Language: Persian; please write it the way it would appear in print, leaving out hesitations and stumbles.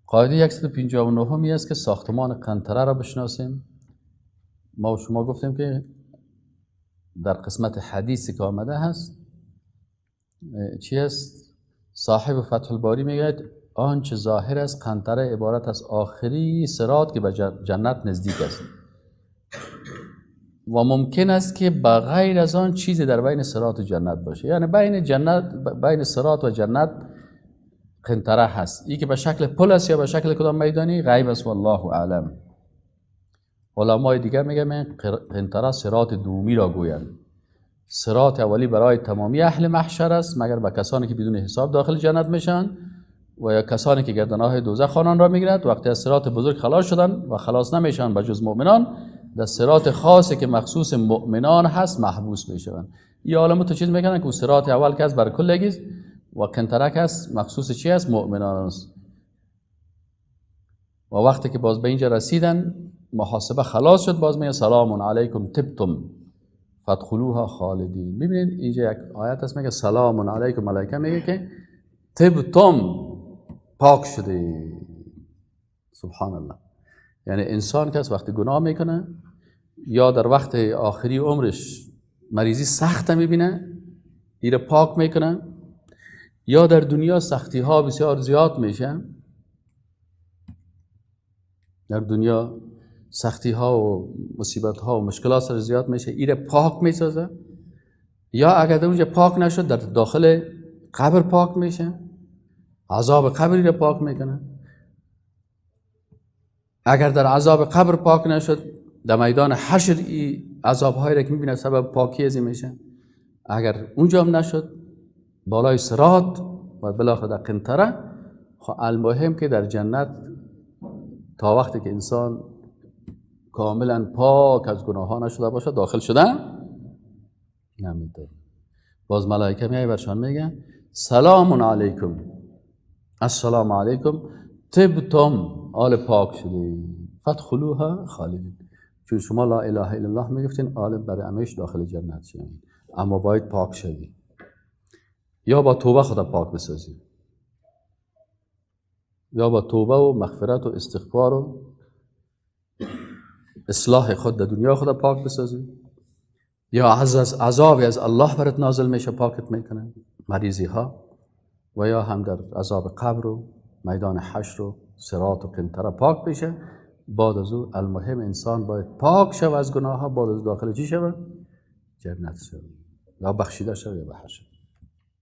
قاعده 159 است که ساختمان قنطره را بشناسیم. ما و شما گفتیم که در قسمت حدیثی که آمده هست چی است؟ صاحب فتح الباری میگه آنچه ظاهر است قنطره عبارت از آخری صراط که به جنت نزدیک است و ممکن است که بغیر از آن چیزی در بین صراط و جنت باشه. یعنی بین صراط و جنت قنطره هست. این که به شکل پل است یا به شکل کدام میدانی غیب است والله اعلم. علمای دیگر میگن قنطره صراط دومی را گویند. صراط اولی برای تمامی اهل محشر است مگر به کسانی که بدون حساب داخل جنت میشن و یا کسانی که گردنهای دوزخ آنان را میگیرد. وقتی از صراط بزرگ خلاص شدن و خلاص نمیشن به جز مؤمنان، در صراط خاصی که مخصوص مؤمنان هست محبوس میشوند. این عالم تو چیز میکنن که صراط اول که از بر کلگیست و قنطره که است مخصوص چی است؟ مؤمنان است. و وقتی که باز به اینجا رسیدن محاسبه خلاص شد، باز میگه سلام علیکم طبتم فادخلوها خالدین. ببینید اینجا یک آیت است میگه سلام علیکم، ملائکه میگه که طبتم پاک شده. سبحان الله. یعنی انسان که وقتی گناه میکنه یا در وقت آخری عمرش مریضی سخت میبینه، ایره پاک میکنه، یا در دنیا سختی ها بسیار زیاد میشه، در دنیا سختی ها و مصیبت ها و مشکلات سر زیاد میشه، ایره پاک میسازه. یا اگر در اونجا پاک نشد در داخل قبر پاک میشه، عذاب قبری را پاک میکنه. اگر در عذاب قبر پاک نشد در میدان حشر عذاب هایی را که میبینه سبب پاکی ازی میشه. اگر اونجا هم نشد بالای صراط و بالاخره در قنطره. خب المهم که در جنت تا وقتی که انسان کاملا پاک از گناه ها نشده باشه داخل شدن نمیده. باز ملائکه میای برشان میگن سلام علیکم، السلام علیکم طبتم، آل پاک شده، فادخلوها خالدین. چون شما لا اله الا الله میگفتین آل برای همیشه داخل جنت شدین، اما باید پاک شدی. یا با توبه خدا پاک بسازی، یا با توبه و مغفرت و استغفار و اصلاح خود در دنیا خدا پاک بسازی، یا از عذابی از الله برات نازل میشه پاکت میکنه، مریضی ها، و یا هم در عذاب قبر و میدان حشر و صراط و قنطره پاک بشه. بعد از او المهم انسان باید پاک شود از گناه ها، بعد از داخل چی شود؟ جنت شود یا بخشیده شود یا به حشر.